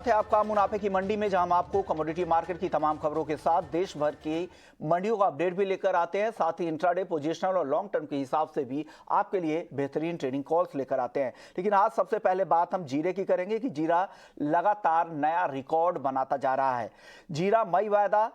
है आपका मुनाफे की मंडी में, जहां हम आपको कमोडिटी मार्केट की तमाम खबरों के साथ देश भर की मंडियों का अपडेट भी लेकर आते हैं। साथ ही इंट्राडे, पोजिशनल और लॉन्ग टर्म के हिसाब से भी आपके लिए बेहतरीन ट्रेडिंग कॉल्स लेकर आते हैं। लेकिन आज सबसे पहले बात हम जीरे की करेंगे कि जीरा लगातार नया रिकॉर्ड बनाता जा रहा है। जीरा मई वायदा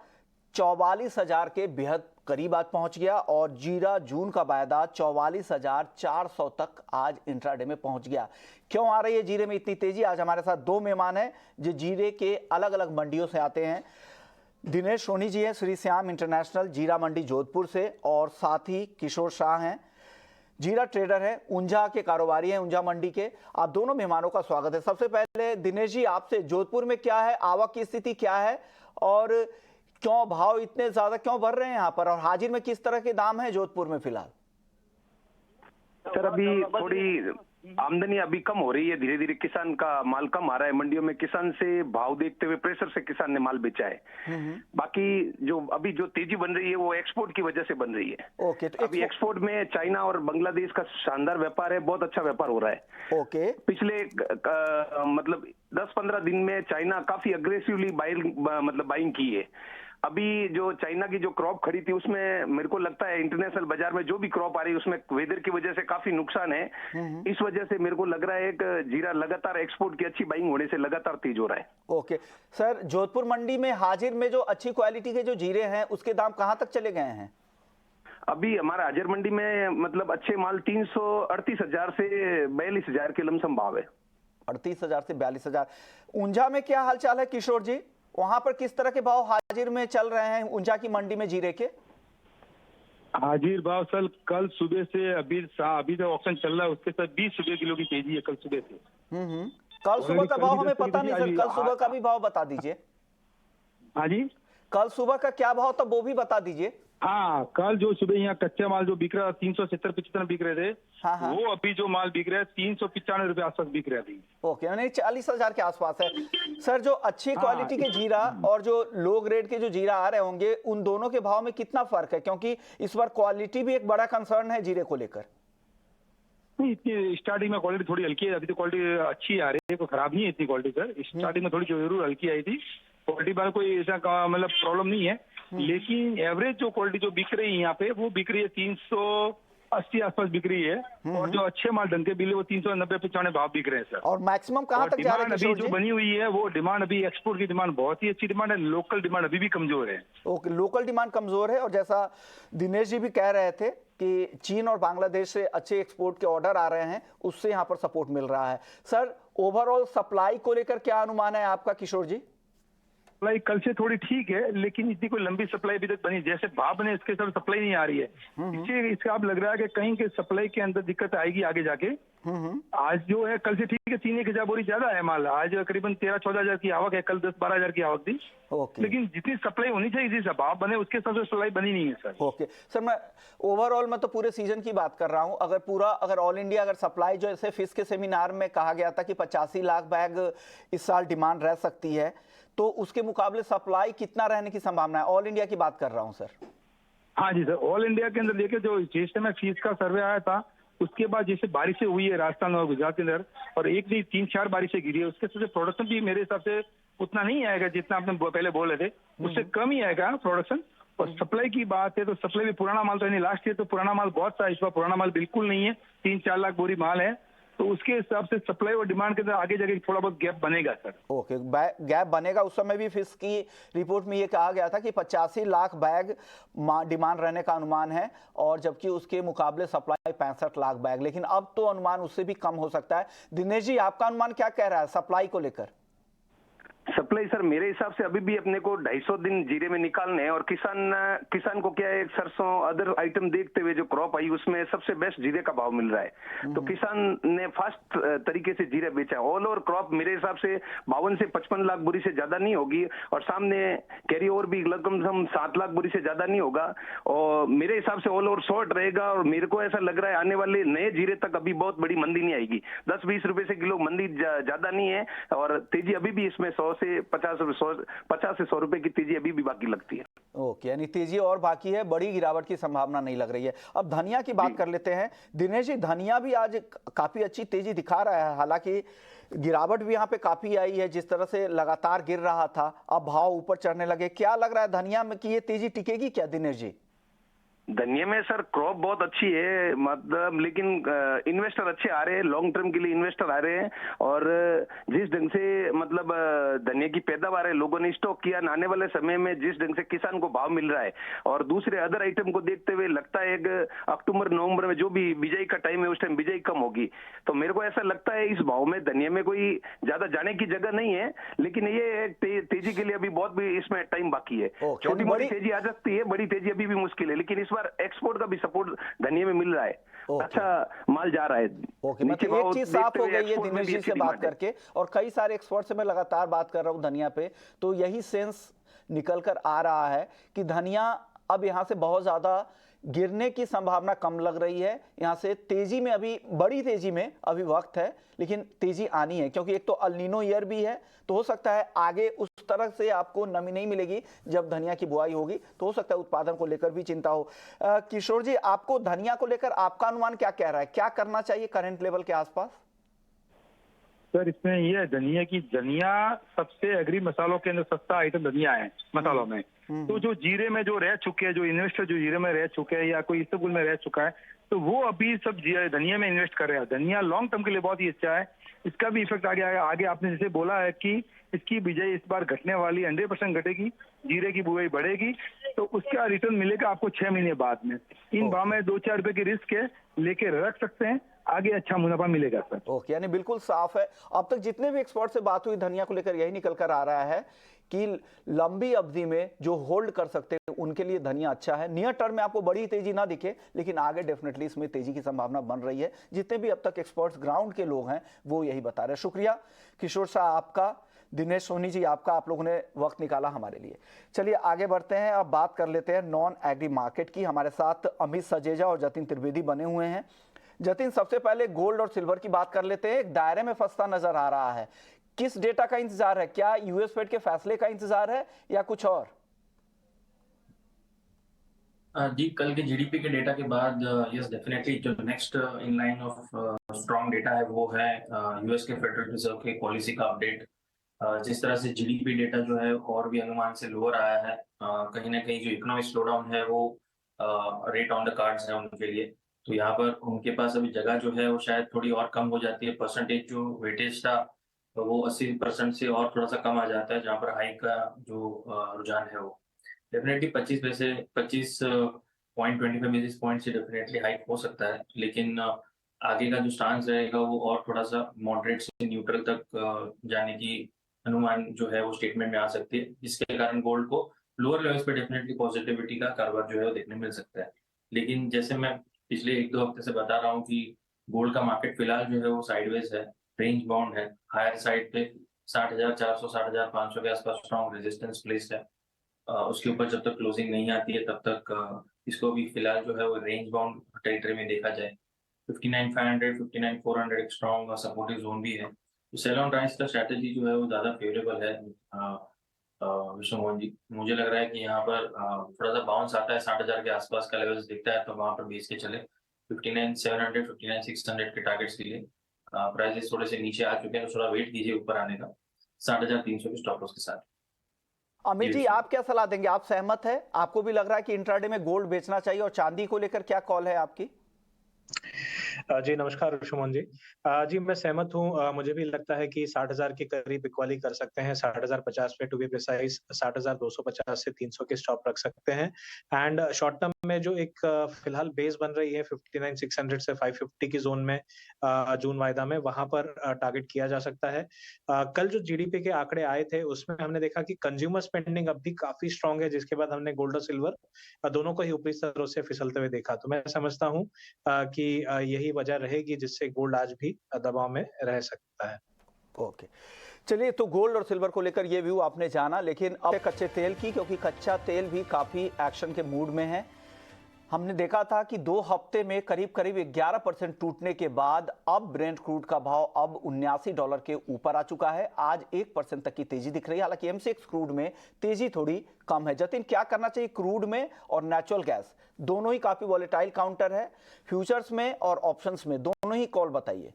44,000 के बेहद करीब आज पहुंच गया और जीरा जून का वायदा 44,400 तक आज इंट्राडे में पहुंच गया। क्यों आ रही है जीरे में इतनी तेजी? आज हमारे साथ दो मेहमान हैं जो जीरे के अलग अलग मंडियों से आते हैं। दिनेश सोनी जी हैं श्री श्याम इंटरनेशनल जीरा मंडी जोधपुर से, और साथ ही किशोर शाह हैं, जीरा ट्रेडर हैं, ऊंझा के कारोबारी हैं, ऊंझा मंडी के। आप दोनों मेहमानों का स्वागत है। सबसे पहले दिनेश जी, आपसे जोधपुर में क्या है, आवक की स्थिति क्या है और क्यों भाव इतने ज्यादा क्यों बढ़ रहे हैं यहाँ पर, और हाजिर में किस तरह के दाम है जोधपुर में फिलहाल? सर, अभी थोड़ी आमदनी अभी कम हो रही है, धीरे धीरे किसान का माल कम आ रहा है मंडियों में। किसान से भाव देखते हुए प्रेशर से किसान ने माल बेचा है। बाकी जो अभी जो तेजी बन रही है वो एक्सपोर्ट की वजह से बन रही है। ओके, तो अभी एक्सपोर्ट में चाइना और बांग्लादेश का शानदार व्यापार है, बहुत अच्छा व्यापार हो रहा है। ओके, पिछले मतलब 10-15 दिन में चाइना काफी अग्रेसिवली बाइंग की है। अभी जो चाइना की जो क्रॉप खड़ी थी उसमें मेरे को लगता है इंटरनेशनल बाजार में जो भी क्रॉप आ रही है उसमें वेदर की वजह से काफी नुकसान है। इस वजह से मेरे को लग रहा है कि जीरा लगातार एक्सपोर्ट की अच्छी बाइंग होने से लगातार तेज हो रहा है। ओके सर, जोधपुर मंडी में हाजिर में जो अच्छी क्वालिटी के जो जीरे हैं उसके दाम कहां तक चले गए हैं? अभी हमारा हाजिर मंडी में मतलब अच्छे माल 38,000 से 42,000 के लमसम भाव है। 38,000 से 42,000। ऊंझा में क्या हालचाल है किशोर जी? वहां पर किस तरह के भाव हाजिर में चल रहे हैं ऊंझा की मंडी में जीरे के? हाजिर भाव सर कल सुबह से अभी तक ऑप्शन चल रहा है, उसके साथ 20 रुपए किलो की तेजी है कल सुबह से। कल सुबह का भाव हमें पता नहीं सर, कल सुबह का भी भाव बता दीजिए। हाँ जी, कल सुबह का क्या भाव था वो भी बता दीजिए। हाँ, कल जो सुबह यहाँ कच्चा माल जो बिक रहा 370-75 बिक रहे थे। हाँ हाँ। वो अभी जो माल बिक रहा है 395 रुपए आसपास बिक रहा है अभी। ओके, यानी 40,000 के आसपास है। सर, जो अच्छी क्वालिटी के जीरा और जो लो ग्रेड के जो जीरा आ रहे होंगे उन दोनों के भाव में कितना फर्क है? क्योंकि इस बार क्वालिटी भी एक बड़ा कंसर्न है जीरे को लेकर। नहीं, इतनी स्टार्टिंग में क्वालिटी थोड़ी हल्की है, अभी तो क्वालिटी अच्छी आ रही है, कोई खराब नहीं है इतनी क्वालिटी सर। स्टार्टिंग में थोड़ी जरूर हल्की आई थी क्वालिटी, बार कोई ऐसा मतलब प्रॉब्लम नहीं है। लेकिन एवरेज जो क्वालिटी जो बिक रही है यहाँ पे वो बिक रही है 380 आसपास बिक रही है, और जो अच्छे माल ढंग के बिल वो 390-95 भाव बिक रहे हैं सर। और मैक्सिमम कहाँ तक जा रहा है अभी जो बनी हुई है वो डिमांड अभी एक्सपोर्ट की डिमांड बहुत ही अच्छी डिमांड है, लोकल डिमांड अभी भी कमजोर है। ओके, लोकल डिमांड कमजोर है, और जैसा दिनेश जी भी कह रहे थे कि चीन और बांग्लादेश से अच्छे एक्सपोर्ट के ऑर्डर आ रहे हैं, उससे यहाँ पर सपोर्ट मिल रहा है। सर, ओवरऑल सप्लाई को लेकर क्या अनुमान है आपका किशोर जी? सप्लाई कल से थोड़ी ठीक है, लेकिन इतनी कोई लंबी सप्लाई अभी तक बनी जैसे भाव बने इसके सब सप्लाई नहीं आ रही है। इससे अब लग रहा है कि कहीं के सप्लाई के अंदर दिक्कत आएगी आगे जाके। आज जो है कल से ठीक है, 3-1 बोरी ज्यादा है माल, आज करीबन 13-14 की आवक है, कल 10-12 की आवक थी। लेकिन जितनी सप्लाई होनी चाहिए, जिस भाव बने उसके हिसाब से सप्लाई बनी नहीं है सर। ओके सर, मैं ओवरऑल मैं तो पूरे सीजन की बात कर रहा हूं। अगर ऑल इंडिया अगर सप्लाई, जो ऐसे फिस के सेमिनार में कहा गया था कि 85 लाख बैग इस साल डिमांड रह सकती है, तो उसके मुकाबले सप्लाई कितना रहने की संभावना है? ऑल इंडिया की बात कर रहा हूं सर। हाँ जी सर, ऑल इंडिया के अंदर देखिए जो जिस समय फीस का सर्वे आया था उसके बाद जैसे बारिशें हुई है राजस्थान और गुजरात के अंदर, और एक नहीं 3-4 बारिशें गिरी है, उसके साथ प्रोडक्शन भी मेरे हिसाब से उतना नहीं आएगा जितना आपने पहले बोले थे, उससे कम ही आएगा प्रोडक्शन। और सप्लाई की बात है तो सप्लाई भी पुराना माल तो नहीं, लास्ट ईयर तो पुराना माल बहुत था, इस बार पुराना माल बिल्कुल नहीं है, 3-4 लाख बोरी माल है, तो उसके हिसाब से सप्लाई और डिमांड के अंदर आगे जाके थोड़ा बहुत गैप बनेगा सर। ओके, गैप बनेगा। उस समय भी फिस की रिपोर्ट में ये कहा गया था कि 85 लाख बैग डिमांड रहने का अनुमान है, और जबकि उसके मुकाबले सप्लाई 65 लाख बैग, लेकिन अब तो अनुमान उससे भी कम हो सकता है। दिनेश जी, आपका अनुमान क्या कह रहा है सप्लाई को लेकर? सप्लाई सर मेरे हिसाब से अभी भी अपने को 250 दिन जीरे में निकालने हैं, और किसान को क्या है, सरसों अदर आइटम देखते हुए जो क्रॉप आई उसमें सबसे बेस्ट जीरे का भाव मिल रहा है, तो किसान ने फास्ट तरीके से जीरा बेचा। ऑल ओवर क्रॉप मेरे हिसाब से 52 से 55 लाख बोरी से ज्यादा नहीं होगी, और सामने कैरी ओवर भी लगभग 7 लाख बोरी से ज्यादा नहीं होगा, और मेरे हिसाब से ऑल ओवर शॉर्ट रहेगा। और मेरे को ऐसा लग रहा है आने वाले नए जीरे तक अभी बहुत बड़ी मंदी नहीं आएगी, 10-20 रुपए से किलो मंदी ज्यादा नहीं है, और तेजी अभी भी इसमें 100 से 50 से 100 रुपए की तेजी अभी भी बाकी लगती है। ओके, यानी तेजी और बाकी है, बड़ी गिरावट की संभावना नहीं लग रही है। अब धनिया की बात कर लेते हैं। दिनेश जी, धनिया भी आज काफी अच्छी तेजी दिखा रहा है, हालांकि गिरावट भी यहाँ पे काफी आई है, जिस तरह से लगातार गिर रहा था अब भाव ऊपर चढ़ने लगे। क्या लग रहा है धनिया में कि ये तेजी टिकेगी क्या दिनेश जी? धनिया में सर क्रॉप बहुत अच्छी है, मतलब लेकिन इन्वेस्टर अच्छे आ रहे हैं, लॉन्ग टर्म के लिए इन्वेस्टर आ रहे हैं। और जिस ढंग से मतलब धनिया की पैदावार है, लोगों ने स्टॉक किया, आने वाले समय में जिस ढंग से किसान को भाव मिल रहा है और दूसरे अदर आइटम को देखते हुए लगता है एक अक्टूबर नवंबर में जो भी बिजाई का टाइम है उस टाइम बिजाई कम होगी। तो मेरे को ऐसा लगता है इस भाव में धनिया में कोई ज्यादा जाने की जगह नहीं है, लेकिन ये तेजी के लिए अभी बहुत भी इसमें टाइम बाकी है। छोटी मोटी तेजी आ सकती है, बड़ी तेजी अभी भी मुश्किल है, लेकिन इस बार एक्सपोर्ट का भी सपोर्ट धनिया में मिल रहा है। अच्छा माल जा रहा है। मतलब एक चीज साफ हो गई है दिनेश जी से बात करके, और कई सारे एक्सपर्ट से मैं लगातार बात कर रहा हूं धनिया पे, तो यही सेंस निकल कर आ रहा है कि धनिया अब यहां से बहुत ज्यादा गिरने की संभावना कम लग रही है। यहां से तेजी में, अभी बड़ी तेजी में अभी वक्त है, लेकिन तेजी आनी है, क्योंकि एक तो अल नीनो ईयर भी है, तो हो सकता है आगे उस तरह से आपको नमी नहीं मिलेगी जब धनिया की बुआई होगी, तो हो सकता है उत्पादन को लेकर भी चिंता हो। किशोर जी, आपको धनिया को लेकर आपका अनुमान क्या कह रहा है, क्या करना चाहिए करंट लेवल के आसपास? सर इसमें ये है धनिया सबसे एग्री मसालों के अंदर सस्ता आइटम धनिया है मसालों में। तो जो जीरे में जो रह चुके हैं, जो इन्वेस्टर जो जीरे में रह चुके हैं या कोई इसबगुल में रह चुका है, तो वो अभी सब धनिया में इन्वेस्ट कर रहे हैं। धनिया लॉन्ग टर्म के लिए बहुत ही अच्छा है, इसका भी इफेक्ट आगे आपने जैसे बोला है कि इसकी बिजाई इस बार घटने वाली 100% घटेगी, जीरे की बुआई बढ़ेगी, तो उसका रिटर्न मिलेगा आपको 6 महीने बाद में। इन भाव में 2-4 रुपए की रिस्क है, लेके रख सकते हैं, आगे अच्छा मुनाफा मिलेगा सर। ओके, यानी बिल्कुल साफ है। अब तक जितने भी एक्सपर्ट से बात हुई धनिया को लेकर यही निकल कर आ रहा है कि लंबी अवधि में जो होल्ड कर सकते हैं उनके लिए धनिया अच्छा है। नियर टर्म में आपको बड़ी तेजी ना दिखे, लेकिन आगे डेफिनेटली इसमें तेजी की संभावना बन रही है। जितने भी अब तक एक्सपर्ट्स ग्राउंड के लोग हैं वो यही बता रहे हैं। शुक्रिया किशोर शाह आपका, दिनेश सोनी जी आपका, आप लोगों ने वक्त निकाला हमारे लिए। चलिए आगे बढ़ते हैं, अब बात कर लेते हैं नॉन एग्री मार्केट की। हमारे साथ अमित सजेजा और जतिन त्रिवेदी बने हुए हैं। जतिन, सबसे पहले गोल्ड और सिल्वर की बात कर लेते हैं। एक दायरे में फंसता नजर आ रहा है, किस डेटा का इंतजार है? क्या यूएस फेड के फैसले का इंतजार है या कुछ और? जी, कल के जीडीपी के डेटा के बाद यस डेफिनेटली जो next in line of strong data है वो है यूएस के फेडरल रिजर्व के पॉलिसी का अपडेट। जिस तरह से जीडीपी डेटा जो है और भी अनुमान से लोअर आया है, कहीं ना कहीं जो इकोनॉमिक स्लोडाउन है वो रेट ऑन द कार्ड्स है उनके लिए। तो यहाँ पर उनके पास अभी जगह जो है वो शायद थोड़ी और कम हो जाती है। परसेंटेज जो वेटेज था तो वो 80% से और थोड़ा सा कम आ जाता है, जहाँ पर हाइक का जो रुझान है वो डेफिनेटली 25.25 बेसिस पॉइंट से डेफिनेटली हाइक हो सकता है। लेकिन आगे का जो स्टांस रहेगा वो और थोड़ा सा मॉडरेट से न्यूट्रल तक जाने की अनुमान जो है वो स्टेटमेंट में आ सकती है, जिसके कारण गोल्ड को लोअर लेवल्स पे डेफिनेटली पॉजिटिविटी का कारोबार जो है वो देखने मिल सकता है। लेकिन जैसे मैं पिछले 1-2 हफ्ते से बता रहा हूँ कि गोल्ड का मार्केट फिलहाल जो है वो साइडवेज है, रेंज बाउंड है। हायर साइड पे 60,400 60,500 के आसपास स्ट्रॉन्ग रेजिस्टेंस प्लेस है। उसके ऊपर जब तक क्लोजिंग नहीं आती है तब तक इसको भी फिलहाल जो है वो रेंज बाउंड टेरिटरी में देखा जाए। 59,500 59,400 एक स्ट्रॉन्ग सपोर्टिव जोन भी है। तो सेल ऑन राइज का स्ट्रैटेजी जो है वो ज्यादा फेवरेबल है। विष्णु मोहन जी, मुझे लग रहा है कि यहाँ पर थोड़ा सा बाउंस आता है, 60,000 के आसपास का लेवल्स दिखता है, तो वहां पर बेच के चले। 59,700 59,600 के टारगेट्स के लिए प्राइसेस थोड़े से नीचे आ चुके हैं, तो थोड़ा वेट कीजिए ऊपर आने का 60,300 के स्टॉप लॉस के साथ। अमित जी, आप क्या सलाह देंगे? आप सहमत है? आपको भी लग रहा है कि इंट्राडे में गोल्ड बेचना चाहिए? और चांदी को लेकर क्या कॉल है आपकी? जी नमस्कार सुमन जी। जी मैं सहमत हूँ। मुझे भी लगता है कि 60,000 के करीब इक्वली कर सकते हैं। 60,050 पे टू बी प्रिसाइज 60,250 से 300 के स्टॉप रख सकते हैं। एंड शॉर्ट टर्म में जो एक फिलहाल बेस बन रही है 59,600 से 550 की जोन में जून वायदा में, वहां पर टारगेट किया जा सकता है। कल जो जीडीपी के आंकड़े आए थे उसमें हमने देखा कि कंज्यूमर स्पेंडिंग अब भी काफी स्ट्रांग है, जिसके बाद हमने गोल्ड और सिल्वर दोनों को ही ऊपरी स्तरों से फिसलते हुए देखा। तो मैं समझता हूँ कि यही वजह रहेगी जिससे गोल्ड आज भी दबाव में रह सकता है। ओके, चलिए, तो गोल्ड और सिल्वर को लेकर ये व्यू आपने जाना, लेकिन अब कच्चे तेल की, क्योंकि कच्चा तेल भी काफी एक्शन के मूड में है। हमने देखा था कि 2 हफ्ते में करीब करीब 11% टूटने के बाद अब ब्रेंट क्रूड का भाव अब $79 के ऊपर आ चुका है। आज 1% तक की तेजी दिख रही है। हालांकि एमसीएक्स क्रूड में तेजी थोड़ी कम है। जतिन, क्या करना चाहिए क्रूड में और नेचुरल गैस दोनों ही काफी वॉलेटाइल काउंटर है, फ्यूचर्स में और ऑप्शंस में दोनों ही कॉल बताइए।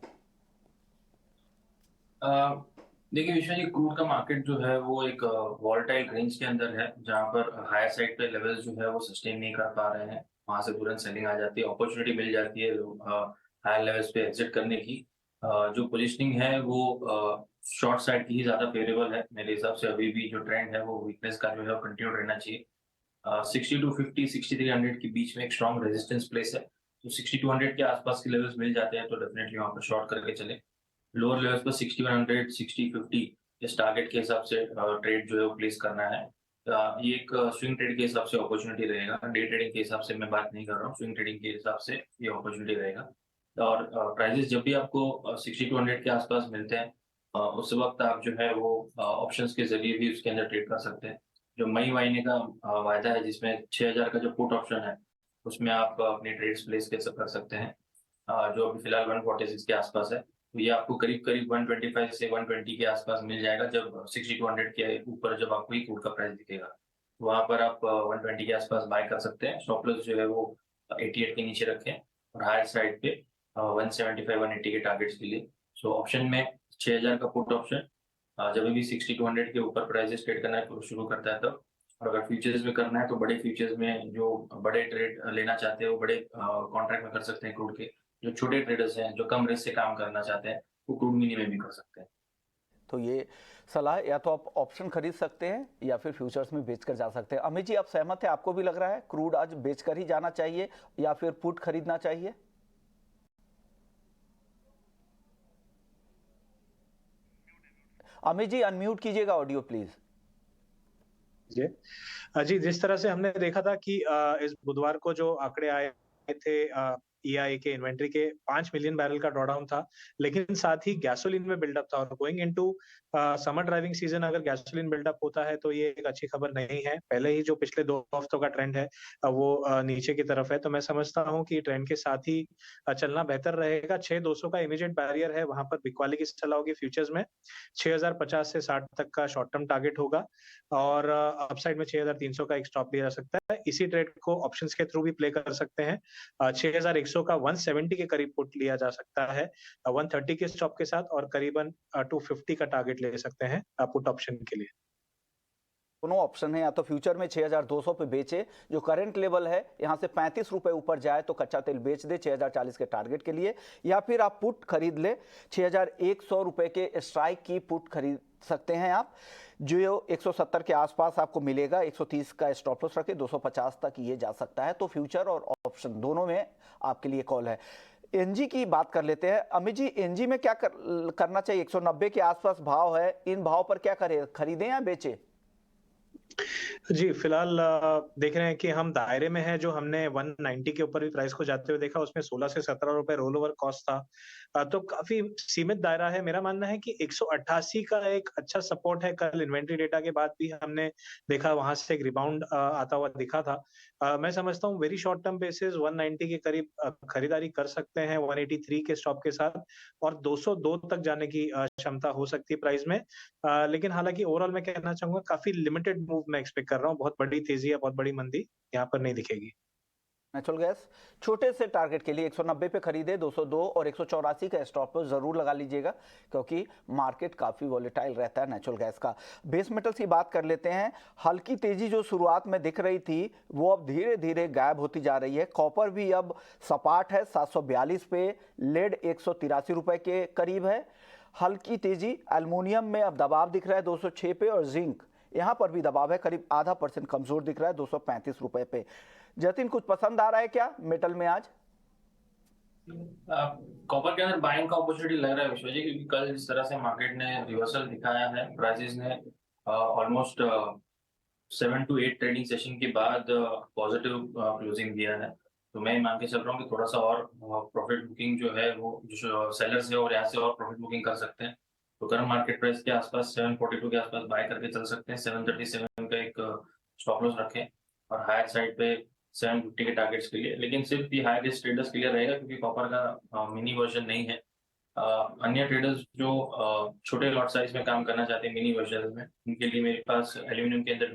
देखिए विश्व जी, क्रूड का मार्केट जो है वो एक वॉलेटाइल रेंज के अंदर है, जहां पर हायर साइड पे लेवल्स जो है वो सस्टेन नहीं कर पा रहे हैं। वहां से तुरंत सेलिंग आ जाती है, अपॉर्चुनिटी मिल जाती है हायर लेवल्स पे एग्जिट करने की। जो पोजीशनिंग है वो शॉर्ट साइड की ही ज्यादा फेवरेबल है मेरे हिसाब से। अभी भी जो ट्रेंड है वो वीकनेस का जो है वो कंटिन्यू रहना चाहिए। 6250 6300 के बीच में एक स्ट्रॉन्ग रेजिस्टेंस प्लेस है, तो 6200 के आसपास के लेवल्स मिल जाते हैं तो डेफिनेटली वहां पर शॉर्ट करके चले। लोअर लेवल्स पर 6100 6050 इस टारगेट के हिसाब से ट्रेड जो है वो प्लेस करना है। ये एक स्विंग ट्रेड के हिसाब से अपॉर्चुनिटी रहेगा, डे ट्रेडिंग के हिसाब से मैं बात नहीं कर रहा हूँ, स्विंग ट्रेडिंग के हिसाब से ये अपॉर्चुनिटी रहेगा। और प्राइजेस जब भी आपको 6200 के आसपास मिलते हैं उस वक्त आप जो है वो ऑप्शंस के जरिए भी उसके अंदर ट्रेड कर सकते हैं। जो मई महीने का वायदा है जिसमें 6000 का जो पुट ऑप्शन है उसमें आप अपनी ट्रेड्स प्लेस कर सकते हैं, जो अभी फिलहाल 146 के आसपास है। तो ये आपको करीब करीब 125 से 120 के आसपास मिल जाएगा जब 6200 के ऊपर जब आपको ये क्रूड का प्राइस दिखेगा। वहां पर आप 120 के आसपास बाय कर सकते हैं। स्टॉप लॉस जो है वो 88 के नीचे रखें और हायर साइड पे 175 180 के टारगेट्स के लिए। सो ऑप्शन में 6000 का पुट ऑप्शन जब भी 6200 के ऊपर प्राइसेस ट्रेड करना है शुरू करता है तब। और अगर फ्यूचर्स में करना है तो बड़े फ्यूचर्स में जो बड़े ट्रेड लेना चाहते हैं वो बड़े कॉन्ट्रैक्ट में कर सकते हैं क्रूड के। जो छोटे ट्रेडर्स हैं जो कम रिस्क से काम करना चाहते हैं वो क्रूड मिनी में भी कर सकते हैं। तो ये सलाह, या तो आप ऑप्शन खरीद सकते हैं या फिर फ्यूचर्स में बेचकर जा सकते हैं। अमित जी, आप सहमत हैं? आपको भी लग रहा है क्रूड आज बेचकर ही जाना चाहिए या फिर पुट खरीदना चाहिए? अमित जी, अनम्यूट कीजिएगा ऑडियो प्लीज। जी, जिस तरह से हमने देखा था कि इस बुधवार को जो आंकड़े आए थे EIA के इन्वेंट्री के 5 मिलियन बैरल का ड्रॉडाउन था, लेकिन साथ ही गैसोलीन में बिल्डअप था। और going into summer driving season अगर गैसोलीन बिल्डअप होता है तो ये एक अच्छी खबर नहीं है। पहले ही जो पिछले 2 हफ्तों का ट्रेंड है वो नीचे की तरफ है, तो मैं समझता हूँ कि ट्रेंड के साथ ही चलना बेहतर रहेगा। 6200 का इमीडिएट बैरियर है, वहां पर बिकवाली की सलाह होगी फ्यूचर्स में। 6050 से 60 तक का शॉर्ट टर्म टारगेट होगा और अपसाइड में 6300 का एक स्टॉप लिया जा सकता है। इसी ट्रेड को ऑप्शंस के थ्रू भी प्ले कर सकते हैं। 6100 का 170 के करीब पुट लिया जा सकता है 130 के स्टॉप के साथ, और करीबन 250 का टारगेट ले सकते हैं पुट ऑप्शन के लिए। दोनों ऑप्शन है, या तो फ्यूचर में 6200 पे बेचे, जो करंट लेवल है यहां से 35 रुपए ऊपर जाए तो कच्चा तेल बेच दे 6040 के टारगेट के लिए, या फिर आप पुट खरीद ले 6100 रुपए के स्ट्राइक की पुट खरीद सकते हैं आप, जो 170 के आसपास आपको मिलेगा। 130 का स्टॉप लॉस रखे, 250 तक ये जा सकता है। तो फ्यूचर और ऑप्शन दोनों में आपके लिए कॉल है। एनजी की बात कर लेते हैं। अमित जी, एनजी में क्या करना चाहिए? 190 के आसपास भाव है, इन भाव पर क्या करें, खरीदें या बेचें? जी, फिलहाल देख रहे हैं कि हम दायरे में हैं। जो हमने 190 के ऊपर भी प्राइस को जाते हुए देखा, उसमें 16 से 17 रुपए रोल ओवर कॉस्ट था। तो काफी सीमित दायरा है। मेरा मानना है कि 188 का एक अच्छा सपोर्ट है। कल इन्वेंट्री डेटा के बाद भी हमने देखा वहां से एक रिबाउंड आता हुआ दिखा था। मैं समझता हूँ वेरी शॉर्ट टर्म बेसिस 190 के करीब खरीदारी कर सकते हैं 183 के स्टॉप के साथ, और 202 तक जाने की क्षमता हो सकती है प्राइस में। लेकिन हालांकि ओवरऑल मैं कहना चाहूंगा काफी लिमिटेड मूव मैं एक्सपेक्ट कर रहा हूँ। बहुत बड़ी तेजी या बहुत बड़ी मंदी यहाँ पर नहीं दिखेगी। नेचुरल गैस छोटे से टारगेट के लिए 190 पे खरीदे, 202 और 184 का स्टॉप लॉस जरूर लगा लीजिएगा, क्योंकि मार्केट काफी वॉलेटाइल रहता है नेचुरल गैस का। बेस मेटल्स की बात कर लेते हैं। हल्की तेजी जो शुरुआत में दिख रही थी वो अब धीरे धीरे गायब होती जा रही है। कॉपर भी अब सपाट है 742 पे, लेड 183 रुपए के करीब है। हल्की तेजी एल्युमिनियम में अब दबाव दिख रहा है 206 पे, और जिंक यहां पर भी दबाव है, करीब 0.5% कमजोर दिख रहा है 235 रुपए पे। जतिन, कुछ पसंद आ रहा है क्या मेटल में आज? कॉपर के अंदर बाइंग का अपॉर्चुनिटी लग रहा है विश्व जी, क्योंकि कल जिस तरह से मार्केट ने रिवर्सल दिखाया है, प्राइसेस ने ऑलमोस्ट 7 to 8 ट्रेडिंग सेशन के बाद पॉजिटिव क्लोजिंग दिया है। तो मैं मान के चल रहा हूँ कि थोड़ा सा और प्रॉफिट बुकिंग जो है वो जो सेलर्स है और यहाँ से और प्रॉफिट बुकिंग कर सकते हैं। तो करंट मार्केट प्राइस के आसपास 742 के आसपास बाय करके चल सकते हैं। 737 का एक स्टॉप लॉस रखें और हायर साइड पे 750 के टारगेट्स के लिए, लेकिन सिर्फ ये हाई रिस्क ट्रेडर्स के लिए रहेगा क्योंकि कॉपर का मिनी वर्जन नहीं है। अन्य ट्रेडर्स जो छोटे लॉट साइज में काम करना चाहते हैं मिनी वर्जन में, उनके लिए मेरे पास एल्यूमिनियम के अंदर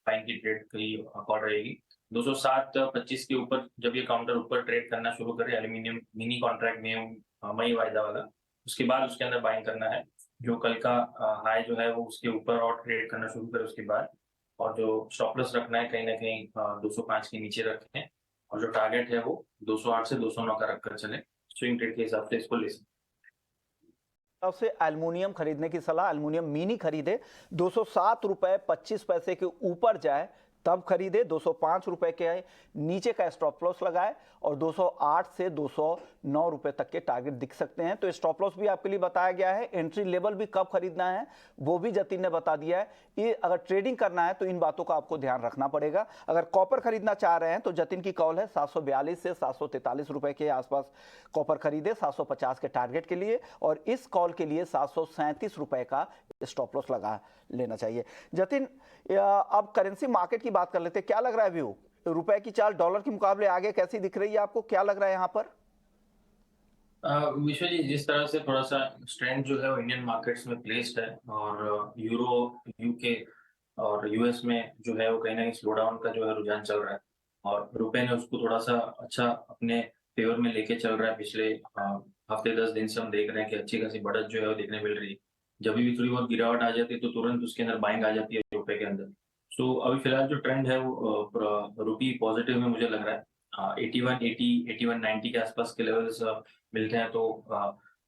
बाइंग की ट्रेड की कॉल रहेगी। 207.25 के ऊपर जब ये काउंटर ऊपर ट्रेड करना शुरू करे एल्यूमिनियम मिनी कॉन्ट्रैक्ट में मई वायदा वाला, उसके बाद उसके अंदर बाइंग करना है। जो कल का हाई जो है वो उसके ऊर और ट्रेड करना शुरू करे उसके बाद, और जो स्टॉप लॉस रखना है कहीं ना कहीं 205 के नीचे रखें, और जो टारगेट है वो 208 से 209 का रखकर चले। स्विंग ट्रेड के हिसाब से इसको ले सकते। से एल्युमिनियम खरीदने की सलाह, एल्युमिनियम मिनी खरीदे, 207.25 के ऊपर जाए तब खरीदे, 205 रुपए के नीचे का स्टॉप लॉस लगाए और 208 से 209 रुपए तक के टारगेट दिख सकते हैं। तो स्टॉप लॉस भी आपके लिए बताया गया है, एंट्री लेवल भी कब खरीदना है वो भी जतिन ने बता दिया है। ये अगर ट्रेडिंग करना है तो इन बातों का आपको ध्यान रखना पड़ेगा। अगर कॉपर खरीदना चाह रहे हैं तो जतिन की कॉल है 742 से 743 रुपए के आसपास कॉपर खरीदे 750 के टारगेट के लिए, और इस कॉल के लिए 737 रुपए का स्टॉप लॉस लगा लेना चाहिए। जतिन, अब करेंसी मार्केट की बात कर लेते हैं, क्या लग रहा है व्यू? रुपए की चाल डॉलर के मुकाबले आगे कैसी दिख रही है आपको, क्या लग रहा है यहाँ पर? विश्व जी, जिस तरह से थोड़ा सा स्ट्रेंथ जो है वो इंडियन मार्केट्स में प्लेस्ड है, और यूरो, यूके और यूएस में जो है वो कहीं ना कहीं स्लो डाउन का जो है रुझान चल रहा है, और रुपए ने उसको थोड़ा सा अच्छा अपने फेवर में लेके चल रहा है। पिछले हफ्ते 10 दिन से हम देख रहे हैं कि अच्छी खासी बढ़त जो है वो देखने मिल रही है। जब भी थोड़ी बहुत गिरावट आ जाती है तो तुरंत उसके अंदर बाइंग आ जाती है रुपए के अंदर। सो अभी फिलहाल जो ट्रेंड है वो रुपी पॉजिटिव में मुझे लग रहा है। 8180 8190 के आसपास के लेवल्स मिलते हैं तो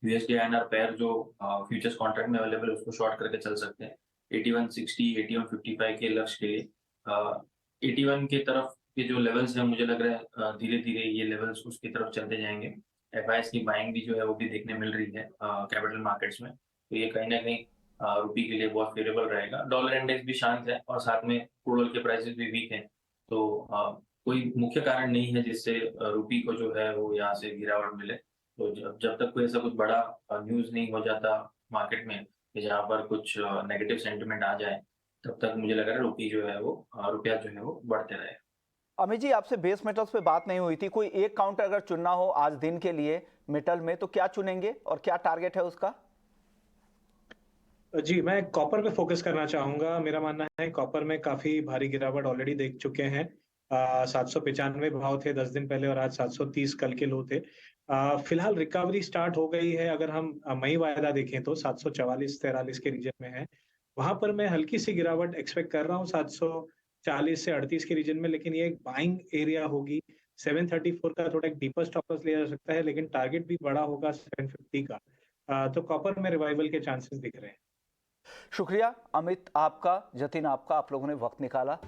यूएसडी आईएनआर पेयर जो फ्यूचर्स कॉन्ट्रैक्ट में अवेलेबल है उसको शॉर्ट करके चल सकते हैं 8160 8155 के लक्ष्य के लिए। 81 की तरफ के जो लेवल्स हैं मुझे लग रहा है धीरे धीरे ये लेवल्स उसकी तरफ चलते जाएंगे। एफआईएस की बाइंग भी जो है वो भी देखने मिल रही है कैपिटल मार्केट्स में, तो ये कहीं ना कहीं रुपी के लिए बहुत फेवरेबल रहेगा। डॉलर इंडेक्स भी शांत है और साथ में क्रूड ऑयल के प्राइसेस भी वीक हैं, तो कोई मुख्य कारण नहीं है जिससे रुपी को जो है वो यहाँ से गिरावट मिले। तो जब तक कोई ऐसा कुछ बड़ा न्यूज नहीं हो जाता मार्केट में कि जहाँ पर कुछ नेगेटिव सेंटिमेंट आ जाए, तब तक मुझे लग रहा है रुपी जो है वो रुपया जो है वो बढ़ते रहे। अमित जी, आपसे बेस मेटल्स पे बात नहीं हुई थी, कोई एक काउंटर अगर चुनना हो आज दिन के लिए मेटल में तो क्या चुनेंगे और क्या टारगेट है उसका? जी, मैं कॉपर पे फोकस करना चाहूंगा। मेरा मानना है कॉपर में काफी भारी गिरावट ऑलरेडी देख चुके हैं। 795 भाव थे 10 दिन पहले और आज 730 कल के लो थे। फिलहाल रिकवरी स्टार्ट हो गई है। अगर हम मई वायदा देखें तो 744-43 के रीजन में है, वहां पर मैं हल्की सी गिरावट एक्सपेक्ट कर रहा हूँ 740 से 38 के रीजन में, लेकिन ये एक बाइंग एरिया होगी। 734 का थोड़ा एक डीपर स्टॉप लॉस लिया जा सकता है, लेकिन टारगेट भी बड़ा होगा 750 का। तो कॉपर में रिवाइवल के चांसेस दिख रहे हैं। शुक्रिया अमित आपका, जतिन आपका, आप लोगों ने वक्त निकाला।